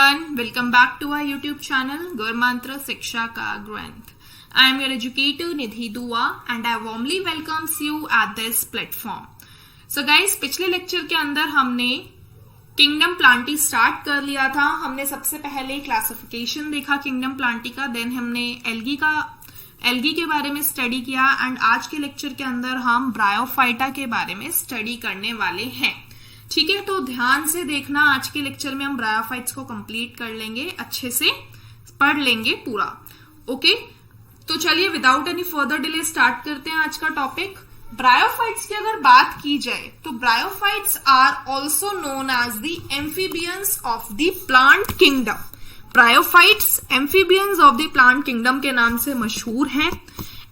everyone, welcome back to our YouTube channel Gurmantra Shiksha Ka Granth. I am your educator Nidhi Dua and I warmly welcomes you at this platform. So guys, पिछले lecture के अंदर हमने kingdom Plantae start कर लिया था. हमने सबसे पहले क्लासिफिकेशन देखा किंगडम प्लांटी का, देन हमने एल्गी के बारे में स्टडी किया एंड आज के लेक्चर के अंदर हम ब्रायोफाइटा के बारे में स्टडी करने वाले हैं. ठीक है, तो ध्यान से देखना. आज के लेक्चर में हम ब्रायोफाइट्स को कंप्लीट कर लेंगे, अच्छे से पढ़ लेंगे पूरा. ओके, तो चलिए without any further delay start करते हैं आज का टॉपिक. ब्रायोफाइट्स की अगर बात की जाए तो bryophytes are also known as the amphibians of the plant kingdom. Bryophytes amphibians of the plant kingdom के नाम से मशहूर हैं.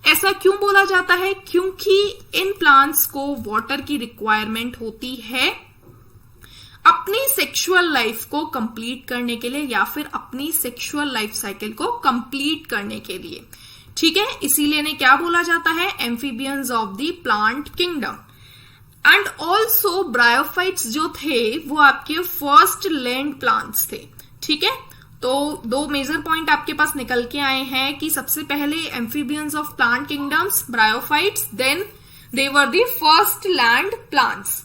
ऐसा क्यों बोला जाता है? क्योंकि इन प्लांट्स को वाटर की रिक्वायरमेंट होती है अपनी सेक्सुअल लाइफ को कंप्लीट करने के लिए या फिर अपनी सेक्सुअल लाइफ साइकिल को कंप्लीट करने के लिए. ठीक है, इसीलिए इन्हें क्या बोला जाता है? Amphibians of the plant kingdom. And also bryophytes जो थे वो आपके फर्स्ट लैंड प्लांट्स थे. ठीक है, तो दो मेजर पॉइंट आपके पास निकल के आए हैं कि सबसे पहले amphibians of plant kingdoms bryophytes, then they were the first land plants.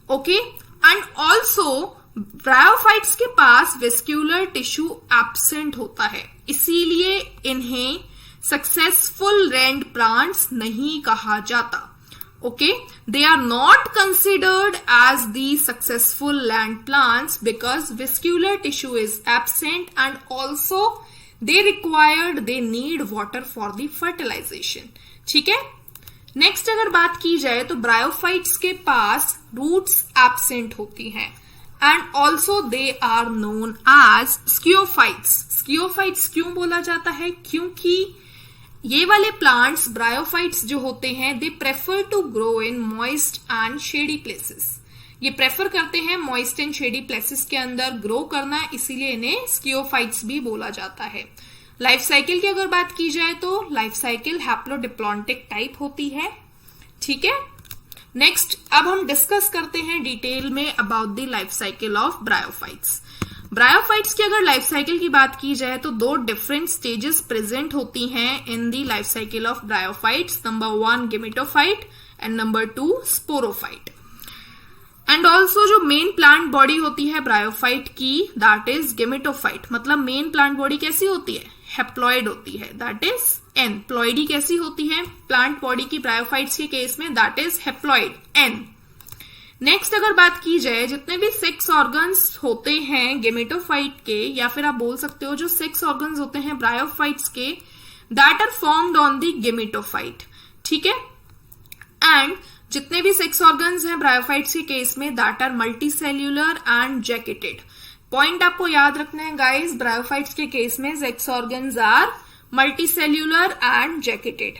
Okay, and also bryophytes के पास वेस्क्यूलर टिश्यू एब्सेंट होता है, इसीलिए इन्हें सक्सेसफुल लैंड प्लांट्स नहीं कहा जाता. Okay, they are not considered as the successful land plants because vascular tissue is absent and also they need water for the fertilization. ठीक है, नेक्स्ट अगर बात की जाए तो ब्रायोफाइट्स के पास रूट्स एब्सेंट होती हैं and also they are known as sciophytes. Sciophytes क्यों बोला जाता है? क्योंकि ये वाले प्लांट्स ब्रायोफाइट्स जो होते हैं they prefer to grow in moist and shady places. ये प्रेफर करते हैं मॉइस्ट एंड शेडी प्लेसेस के अंदर ग्रो करना, इसीलिए इन्हें स्कियोफाइट्स भी बोला जाता है. लाइफ साइकिल की अगर बात की जाए तो लाइफ साइकिल हैप्लोडिप्लॉन्टिक टाइप होती है. ठीक है, नेक्स्ट अब हम डिस्कस करते हैं डिटेल में about the life cycle of bryophytes. Bryophytes की अगर लाइफ साइकिल की बात की जाए तो दो डिफरेंट स्टेजेस प्रेजेंट होती हैं in the life cycle of bryophytes. Number 1 gametophyte and number 2 sporophyte. And also जो मेन प्लांट बॉडी होती है ब्रायोफाइट की दैट इज गेमेटोफाइट. मतलब मेन प्लांट बॉडी कैसी होती है? हैप्लॉइड होती है, दैट इज एन. प्लॉइडी कैसी होती है प्लांट बॉडी की ब्रायोफाइट्स के केस में? That is haploid, n. Next अगर बात की जाए जितने भी सेक्स ऑर्गन्स होते हैं गेमेटोफाइट के, या फिर आप बोल सकते हो जो सेक्स ऑर्गन्स होते हैं ब्रायोफाइट्स के, that are formed on the gametophyte. ठीक है, एंड जितने भी सेक्स ऑर्गन्स हैं ब्रायोफाइट्स के केस में that are multicellular and jacketed. Point आपको याद रखना है गाइस, ब्रायोफाइट्स के केस में sex organs are multicellular and jacketed.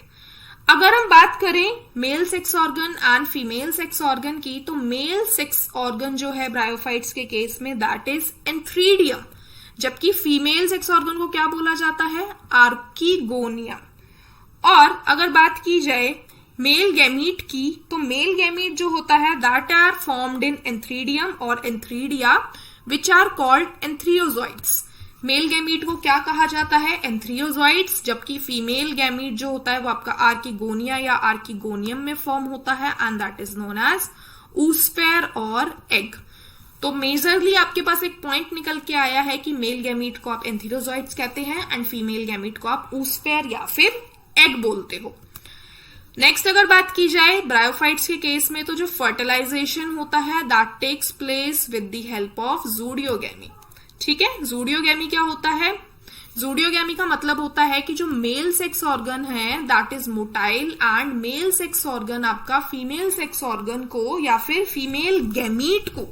अगर हम बात करें male sex organ and female sex organ की, तो मेल सेक्स ऑर्गन जो है ब्रायोफाइट्स के केस में दैट इज एंथ्रीडियम, जबकि फीमेल सेक्स ऑर्गन को क्या बोला जाता है? आर्कीगोनियम. और अगर बात की जाए मेल गैमीट की, तो मेल गैमीट जो होता है that are formed in antheridium और antheridia which are called antherozoids. Male gamete को क्या कहा जाता है? एंथ्रियोजॉइड्स, जबकि फीमेल गैमीट जो होता है वो आपका आर्कीगोनिया या आर्कीगोनियम में फॉर्म होता है and that is known as oosphere और एग. तो मेजरली आपके पास एक पॉइंट निकल के आया है कि मेल गैमीट को आप एंथ्रियोजॉइड्स कहते हैं एंड फीमेल गैमीट को आप oosphere या फिर एग बोलते हो. नेक्स्ट अगर बात की जाए ब्रायोफाइट्स के केस में तो जो फर्टिलाइजेशन होता है that takes place with the help of zoidogamy. ठीक है, जूडियोगैमी क्या होता है? जूडियोगैमी का मतलब होता है कि जो मेल सेक्स ऑर्गन है that is motile and mail sex organ आपका फीमेल सेक्स ऑर्गन को या फिर फीमेल गैमीट को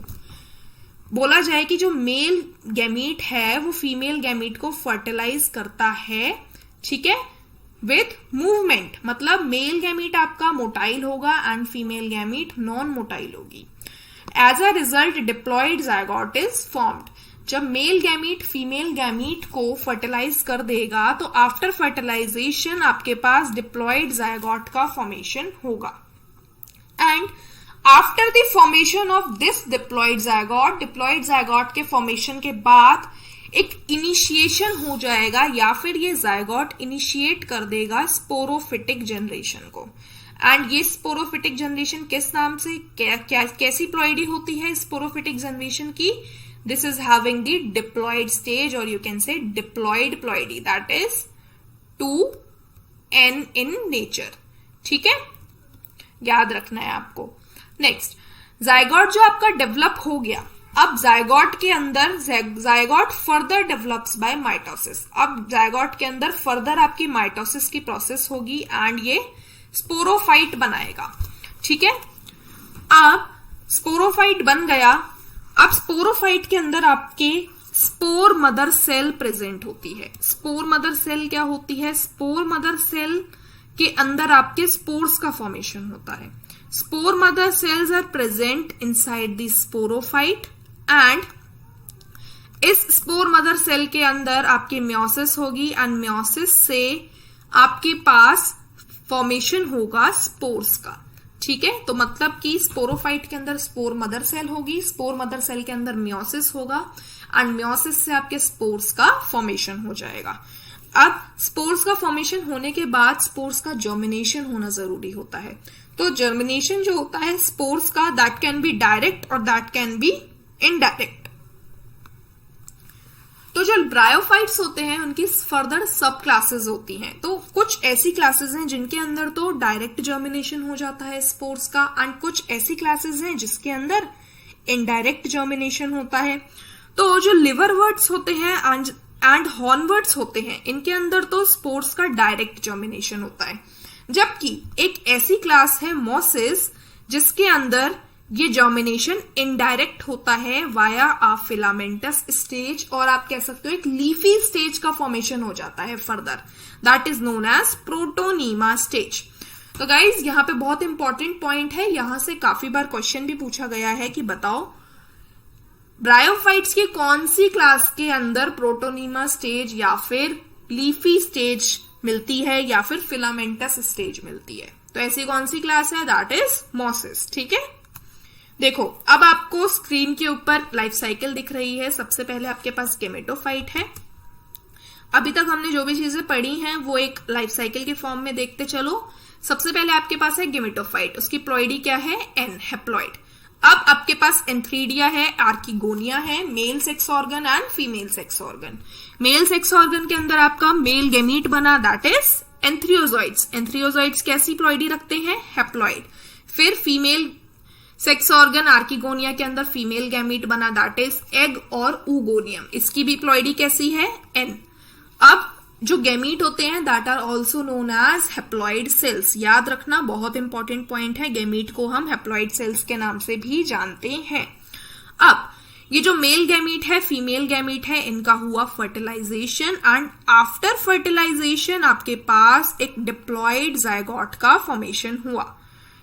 बोला जाए कि जो मेल गैमीट है वो फीमेल गैमीट को फर्टिलाइज करता है. ठीक है, विथ मूवमेंट. मतलब मेल गैमीट आपका मोटाइल होगा and female gamete non motile होगी. As a result diploid zygote is formed. जब मेल गैमीट फीमेल गैमीट को फर्टिलाइज कर देगा तो आफ्टर फर्टिलाइजेशन आपके पास डिप्लॉइड जायगोट का फॉर्मेशन होगा. And after the formation of this diploid zygote के फॉर्मेशन के बाद एक इनिशिएशन हो जाएगा या फिर ये जायगोट इनिशिएट कर देगा स्पोरोफिटिक जनरेशन को। एंड ये स्पोरोफिटिक जनरेशन किस नाम से कैसी प्लॉइडी होती है स्पोरोफिटिक जनरेशन की? This is having the diploid stage और you can say diploid ploidy, that is 2n in nature. ठीक है, याद रखना है आपको। नेक्स्ट, जायगोट जो आपका डेवलप हो गया, अब जायगोट के अंदर zygote further develops by mitosis. अब जायगोट के अंदर फर्दर आपकी माइटोसिस की प्रोसेस होगी एंड ये स्पोरोफाइट बनाएगा। ठीक है, अब स्पोरोफाइट बन गया। अब स्पोरोफाइट के अंदर आपके स्पोर मदर सेल प्रेजेंट होती है। स्पोर मदर सेल क्या होती है? स्पोर मदर सेल के अंदर आपके स्पोर्स का फॉर्मेशन होता है। Spore mother cells are present inside the sporophyte and इस स्पोर मदर सेल के अंदर आपकी म्योसिस होगी एंड म्योसिस से आपके पास फॉर्मेशन होगा स्पोर्स का। ठीक है, तो मतलब कि स्पोरोफाइट के अंदर स्पोर मदर सेल होगी, स्पोर मदर सेल के अंदर म्योसिस होगा एंड म्योसिस से आपके स्पोर्स का फॉर्मेशन हो जाएगा। अब स्पोर्स का फॉर्मेशन होने के बाद स्पोर्स का जर्मिनेशन होना जरूरी होता है। तो जर्मिनेशन जो होता है स्पोर्स का, दैट कैन बी डायरेक्ट और दैट कैन बी इनडायरेक्ट। तो जो ब्रायोफाइट्स होते हैं उनकी फर्दर सब क्लासेस होती हैं। तो कुछ ऐसी क्लासेस हैं जिनके अंदर तो डायरेक्ट जर्मिनेशन हो जाता है स्पोर्स का एंड कुछ ऐसी क्लासेस हैं जिसके अंदर इनडायरेक्ट जर्मिनेशन होता है। तो जो लिवरवर्ट्स होते हैं एंड हॉर्नवर्ट्स होते हैं इनके अंदर तो स्पोर्स का डायरेक्ट जर्मिनेशन होता है, जबकि एक ऐसी क्लास है मोसिस जिसके अंदर ये जर्मिनेशन इनडायरेक्ट होता है वाया अ फिलामेंटस स्टेज और आप कह सकते हो एक लीफी स्टेज का फॉर्मेशन हो जाता है further, that is known as protonema stage. तो गाइज यहाँ पे बहुत इंपॉर्टेंट पॉइंट है, यहां से काफी बार क्वेश्चन भी पूछा गया है कि बताओ ब्रायोफाइट्स की कौन सी क्लास के अंदर प्रोटोनीमा स्टेज या फिर लीफी स्टेज मिलती है या फिर फिलामेंटस स्टेज मिलती है। तो ऐसी कौन सी क्लास है? That is mosses. ठीक है, देखो अब आपको स्क्रीन के ऊपर लाइफ साइकिल दिख रही है। सबसे पहले आपके पास गेमेटोफाइट है। अभी तक हमने जो भी चीजें पढ़ी हैं वो एक लाइफ साइकिल के फॉर्म में देखते चलो। सबसे पहले आपके पास है गेमेटोफाइट, उसकी प्लॉइडी क्या है? N, haploid. अब आपके पास एंथ्रीडिया है, आर्किगोनिया है, male sex organ and female sex organ. Male sex organ के अंदर आपका मेल गेमीट बना, दैट इज एंथ्रियोजॉइड्स। एंथ्रियोजॉइड्स कैसी प्लॉइडी रखते हैं? हेप्लॉइड। फिर फीमेल सेक्स ऑर्गन आर्किगोनिया के अंदर फीमेल गैमीट बना, दैट इज एग और ऊगोनियम। इसकी भी प्लॉइडी कैसी है? एन। अब जो गैमीट होते हैं that are also known as haploid cells. याद रखना, बहुत इंपॉर्टेंट पॉइंट है, गैमीट को हम हेप्लॉइड सेल्स के नाम से भी जानते हैं। अब ये जो मेल गैमीट है, फीमेल गैमीट है, इनका हुआ फर्टिलाइजेशन एंड आफ्टर फर्टिलाइजेशन आपके पास एक डिप्लॉयड जायगोट का फॉर्मेशन हुआ।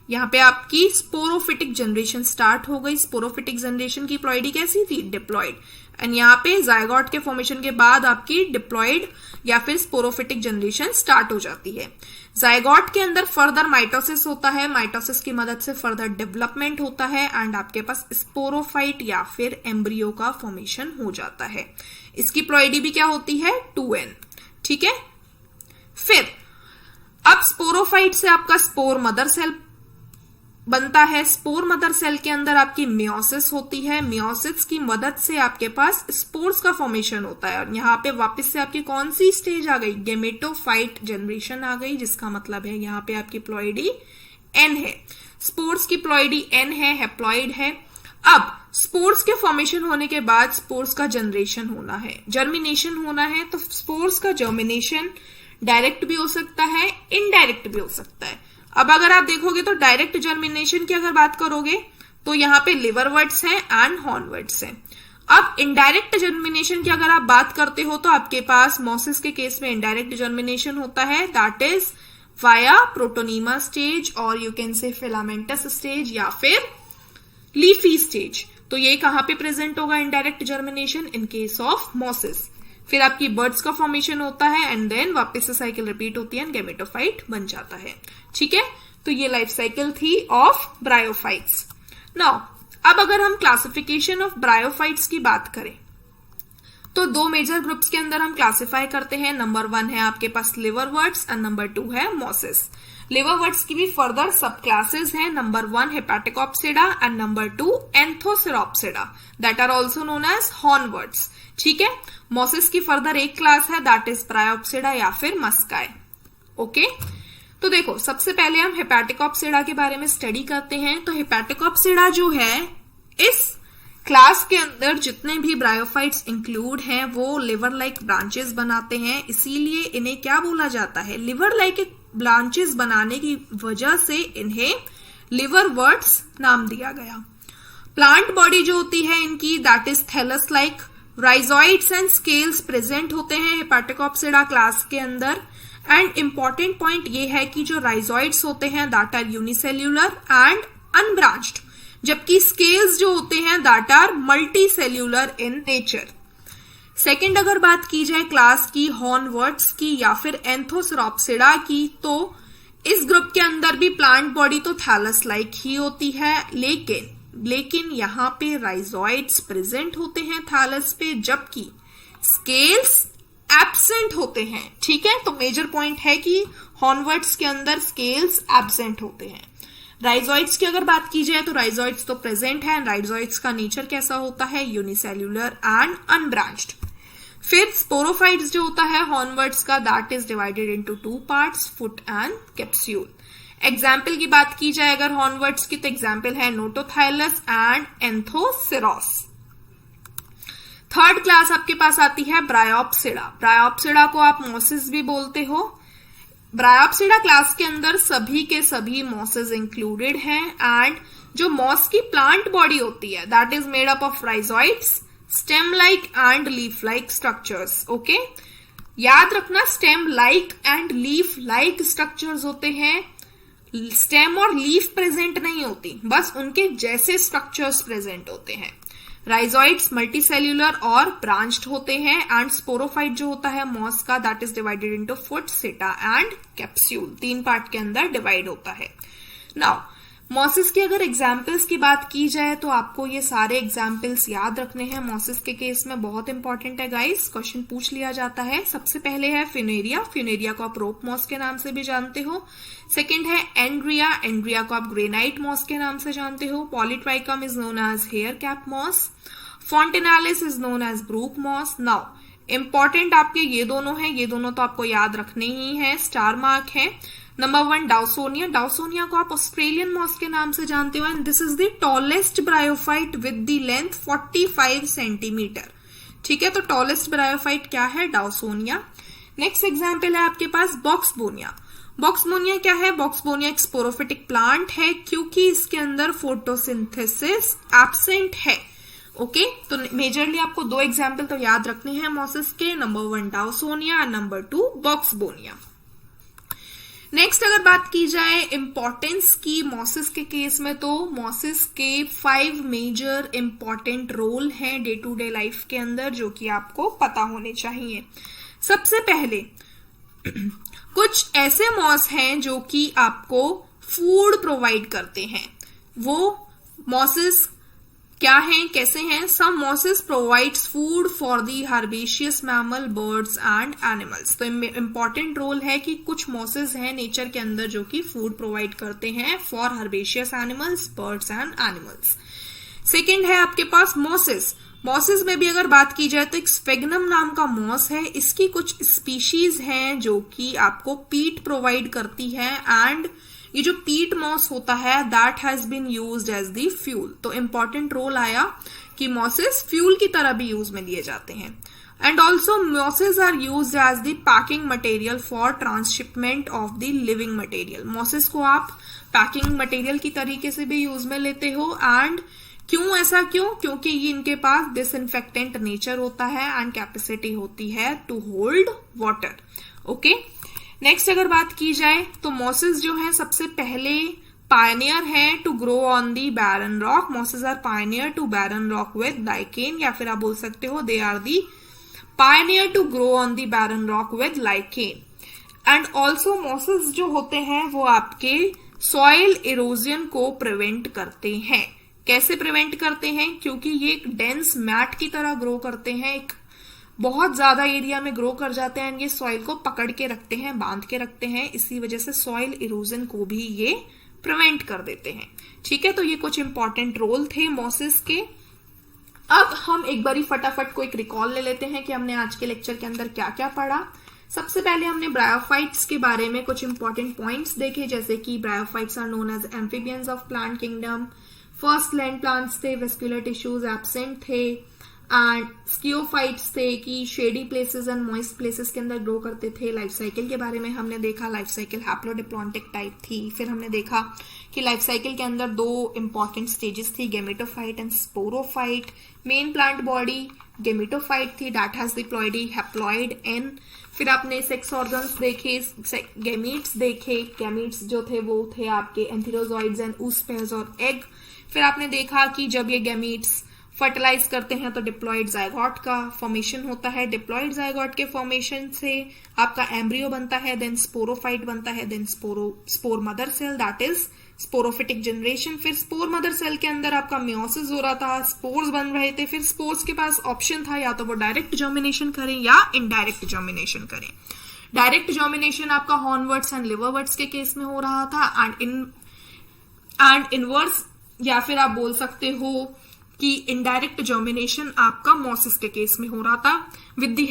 यहाँ पे आपकी स्पोरोफिटिक जनरेशन स्टार्ट हो गई। स्पोरोफिटिक जनरेशन की प्लॉइडी कैसी थी? डिप्लॉयड। एंड यहाँ पे जायगोट के फॉर्मेशन के बाद आपकी डिप्लॉयड या फिर स्पोरोफिटिक जनरेशन स्टार्ट हो जाती है। जायगोट के अंदर फर्दर माइटोसिस होता है, माइटोसिस की मदद से फर्दर डेवलपमेंट होता है एंड आपके पास स्पोरोफाइट या फिर एम्ब्रियो का फॉर्मेशन हो जाता है। इसकी प्लॉइडी भी क्या होती है? 2n। ठीक है, फिर अब स्पोरोफाइट से आपका स्पोर मदर सेल बनता है। स्पोर मदर सेल के अंदर आपकी मियोसिस होती है, मियोसिस की मदद से आपके पास स्पोर्स का फॉर्मेशन होता है और यहाँ पे वापस से आपकी कौन सी स्टेज आ गई? गेमेटोफाइट जनरेशन आ गई, जिसका मतलब है यहाँ पे आपकी प्लॉइडी एन है। स्पोर्स की प्लॉइडी एन है, हेप्लॉइड है। अब स्पोर्स के फॉर्मेशन होने के बाद स्पोर्स का जनरेशन होना है, जर्मिनेशन होना है। तो स्पोर्स का जर्मिनेशन डायरेक्ट भी हो सकता है, इनडायरेक्ट भी हो सकता है। अब अगर आप देखोगे तो डायरेक्ट जर्मिनेशन की अगर बात करोगे तो यहाँ पे लिवरवर्ट्स हैं एंड हॉर्नवर्ट्स हैं। अब इनडायरेक्ट जर्मिनेशन की अगर आप बात करते हो तो आपके पास मोसिस के केस में इनडायरेक्ट जर्मिनेशन होता है, that is via protonema stage और you can say filamentous stage या फिर लीफी स्टेज। तो ये कहां पे प्रेजेंट होगा indirect germination? In case of mosses. फिर आपकी बर्ड्स का फॉर्मेशन होता है एंड देन वापस से साइकिल रिपीट होती है, गेमेटोफाइट बन जाता है। ठीक है, तो ये लाइफ साइकिल थी ऑफ ब्रायोफाइट्स। नाउ अब अगर हम क्लासिफिकेशन ऑफ ब्रायोफाइट्स की बात करें, तो दो मेजर ग्रुप्स के अंदर हम क्लासिफाई करते हैं। नंबर 1 है आपके पास लिवरवर्ट्स एंड नंबर 2 है मॉसेस। लिवरवर्ट्स की भी फर्दर सब क्लासेस हैं। Number 1 Hepaticopsida and number 2 Anthocerotopsida that are also known as hornworts. ठीक है, मॉसेस की फर्दर एक क्लास है दैट इज ब्रायोप्सिडा या फिर मस्काई। ओके, तो देखो सबसे पहले हम हेपेटिकोप्सिडा के बारे में स्टडी करते हैं। तो हेपेटिकोप्सिडा जो है, इस क्लास के अंदर जितने भी ब्रायोफाइट्स इंक्लूड हैं वो लिवर लाइक ब्रांचेस बनाते हैं, इसीलिए इन्हें क्या बोला जाता है, लिवर लाइक ब्रांचेस बनाने की वजह से इन्हें लिवरवर्ट्स नाम दिया गया। प्लांट बॉडी जो होती है इनकी that is thallus like, rhizoids and scales present होते हैं हेपेटिकोप्सिडा क्लास के अंदर। एंड इंपॉर्टेंट पॉइंट ये है कि जो राइजोइड्स होते हैं that are unicellular and unbranched, जबकि स्केल्स जो होते हैं that are multicellular in nature. Second अगर बात की जाए क्लास की हॉर्नवर्ट्स की या फिर एंथोसेरोप्सिडा की, तो इस ग्रुप के अंदर भी प्लांट बॉडी तो थैलस लाइक ही होती है, लेकिन यहां पे राइजोइड्स प्रेजेंट होते हैं थैलस पे, जबकि स्केल्स एब्सेंट होते हैं। ठीक है, तो मेजर पॉइंट है कि हॉर्नवर्ट्स के अंदर स्केल्स एब्सेंट होते हैं। राइजोइड्स की अगर बात की जाए तो राइजोइड्स तो प्रेजेंट है। राइजोइड्स का नेचर कैसा होता है, यूनिसेल्यूलर एंड अनब्रांच्ड। फिर स्पोरोफाइट्स जो होता है हॉर्नवर्ट्स का that is divided into 2 parts, foot and capsule. Example की बात की जाए अगर हॉर्नवर्ट्स की, तो एग्जाम्पल है नोटोथाइलस एंड एंथोसेरोस। थर्ड क्लास आपके पास आती है ब्रायोप्सिडा। ब्रायोप्सिडा को आप मॉसेस भी बोलते हो। ब्रायोप्सिडा क्लास के अंदर सभी के सभी मॉसेस इंक्लूडेड हैं एंड जो मॉस की प्लांट बॉडी होती है that is made up of rhizoids, stem like and leaf like structures. Okay, याद रखना stem like and leaf like structures होते हैं। स्टेम और लीफ प्रेजेंट नहीं होती, बस उनके जैसे स्ट्रक्चर्स प्रेजेंट होते हैं। राइजोइड्स मल्टीसेल्यूलर और ब्रांच्ड होते हैं एंड स्पोरोफाइट जो होता है मॉस का that is divided into foot, seta and capsule. 3 part के अंदर डिवाइड होता है। नाउ मॉसेस की अगर एग्जाम्पल्स की बात की जाए तो आपको ये सारे एग्जाम्पल्स याद रखने हैं। मॉसेस के केस में बहुत इंपॉर्टेंट है गाइस, क्वेश्चन पूछ लिया जाता है। सबसे पहले है फिनेरिया। फिनेरिया को आप रोप मॉस के नाम से भी जानते हो। सेकेंड है एंड्रिया। एंड्रिया को आप ग्रेनाइट मॉस के नाम से जानते हो। Polytrichum is known as hair cap moss. Fontinalis is known as brook moss. Now important आपके ये दोनों हैं, ये दोनों तो आपको याद रखने ही है, स्टार मार्क है। नंबर 1 डाउसोनिया। डाउसोनिया को आप ऑस्ट्रेलियन मॉस के नाम से जानते हो and this is the tallest bryophyte with the length 45 centimetre. ठीक है, तो टॉलेस्ट ब्रायोफाइट क्या है, डाउसोनिया। नेक्स्ट एग्जाम्पल है आपके पास बॉक्सबोनिया। बॉक्सबोनिया क्या है, बॉक्सबोनिया एक स्पोरोफिटिक प्लांट है क्योंकि इसके अंदर फोटोसिंथेसिस एब्सेंट है। ओके, तो मेजरली आपको 2 एग्जाम्पल तो याद रखने हैं मॉसेस के। Number 1 Dawsonia and number 2 Buxbaumia. Next अगर बात की जाए इंपॉर्टेंस की मॉसेस के केस में, तो मॉसेस के 5 मेजर इंपॉर्टेंट रोल हैं डे टू डे लाइफ के अंदर जो कि आपको पता होने चाहिए। सबसे पहले कुछ ऐसे मॉस हैं जो कि आपको फूड प्रोवाइड करते हैं। वो मॉसेस क्या हैं, कैसे हैं? Some mosses provides food for the herbaceous mammal, birds and animals. तो इंपॉर्टेंट रोल है कि कुछ मॉसेस हैं नेचर के अंदर जो कि फूड प्रोवाइड करते हैं for herbaceous animals, birds and animals. Second है आपके पास मॉसेस। मॉसेस में भी अगर बात की जाए तो एक स्पेगनम नाम का मॉस है। इसकी कुछ स्पीशीज हैं जो कि आपको पीट प्रोवाइड करती है एंड ये जो पीट मॉस होता है that has been used as the fuel. तो इंपॉर्टेंट रोल आया कि मॉसेस फ्यूल की तरह भी यूज में लिए जाते हैं। And also mosses are used as the packing material for transshipment of the living material. Mosses को आप पैकिंग मटेरियल की तरीके से भी यूज में लेते हो। एंड क्यों, ऐसा क्यों? क्योंकि ये इनके पास डिसइंफेक्टेंट नेचर होता है एंड कैपेसिटी होती है to hold water. Okay, next अगर बात की जाए तो मॉसेस जो है सबसे पहले पायनियर है to grow on the barren rock. Mosses are pioneer to barren rock with lichen, या फिर आप बोल सकते हो they are the pioneer to grow on the barren rock with lichen. And also mosses जो होते हैं वो आपके सॉइल इरोजन को प्रिवेंट करते हैं। कैसे प्रिवेंट करते हैं? क्योंकि ये एक डेंस मैट की तरह ग्रो करते हैं, एक बहुत ज्यादा एरिया में ग्रो कर जाते हैं, ये सॉइल को पकड़ के रखते हैं, बांध के रखते हैं, इसी वजह से सॉइल इरोजन को भी ये प्रिवेंट कर देते हैं। ठीक है, तो ये कुछ इंपॉर्टेंट रोल थे मॉसेस के। अब हम एक बारी फटाफट को एक रिकॉल ले लेते हैं कि हमने आज के लेक्चर के अंदर क्या क्या पढ़ा। सबसे पहले हमने ब्रायोफाइट्स के बारे में कुछ इंपॉर्टेंट पॉइंट्स देखे, जैसे कि bryophytes are known as amphibians of plant kingdom. First land plants थे, वेस्कुलर टिश्यूज एब्सेंट थे। एंड स्कियोफाइट्स थे कि shady places and moist places के अंदर ग्रो करते थे। लाइफ साइकिल के बारे में हमने देखा, लाइफ साइकिल हैप्लोडिप्लॉन्टिक टाइप थी। फिर हमने देखा कि लाइफ साइकिल के अंदर 2 इंपॉर्टेंट स्टेजेस थी, gametophyte and sporophyte. Main plant body gametophyte थी, that has diploidy haploid N. फिर आपने सेक्स ऑर्गन्स देखे, गैमीट्स देखे, गैमीट्स जो थे वो थे आपके एंथेरोजॉइड्स एंड oospairs और एग। फिर आपने देखा कि जब ये गैमीट्स फर्टिलाइज करते हैं तो डिप्लॉइड जायगोट का फॉर्मेशन होता है। डिप्लॉइड जायगोट के फॉर्मेशन से आपका एम्ब्रियो बनता है, देन स्पोरोफाइट बनता है, then spore mother cell, that is sporophytic generation. फिर स्पोर मदर सेल के अंदर आपका मियोसिस हो रहा था, स्पोर्स बन रहे थे। फिर स्पोर्स के पास ऑप्शन था, या तो वो डायरेक्ट जर्मिनेशन करें या इनडायरेक्ट जर्मिनेशन करें। डायरेक्ट जर्मिनेशन आपका हॉर्नवर्ड्स एंड लिवरवर्ड्स के केस में हो रहा था, एंड इनवर्स या फिर आप बोल सकते हो कि इनडायरेक्ट जर्मिनेशन आपका मॉसिस के केस में हो रहा था, with the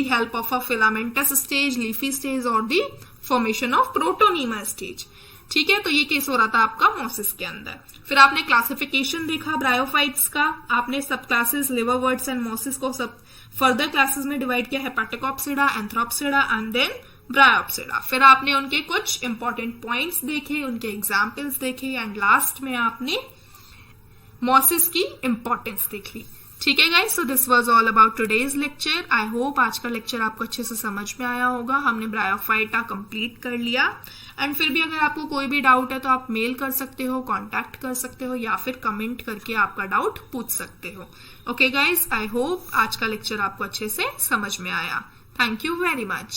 help of a filamentous stage, leafy stage और the formation of protonema stage. ठीक है, तो ये केस हो रहा था आपका मॉसिस के अंदर। फिर आपने क्लासिफिकेशन देखा ब्रायोफाइट्स का, आपने सब क्लासेस लिवरवर्ड्स एंड मॉसिस को सब फर्दर क्लासेस में डिवाइड किया, हेपेटिकोप्सिडा, एंथ्रोप्सिडा एंड देन ब्रायोप्सिडा। फिर आपने उनके कुछ इंपॉर्टेंट पॉइंट्स देखे, उनके एग्जाम्पल्स देखे, एंड लास्ट में आपने मॉसिस की इंपॉर्टेंस देख ली। ठीक है guys, so this was all about today's lecture. I hope आज का लेक्चर आपको अच्छे से समझ में आया होगा। हमने ब्रायोफाइटा कंप्लीट कर लिया, एंड फिर भी अगर आपको कोई भी डाउट है तो आप मेल कर सकते हो, कांटेक्ट कर सकते हो, या फिर कमेंट करके आपका डाउट पूछ सकते हो। ओके गाइस, आई होप आज का लेक्चर आपको अच्छे से समझ में आया। Thank you very much.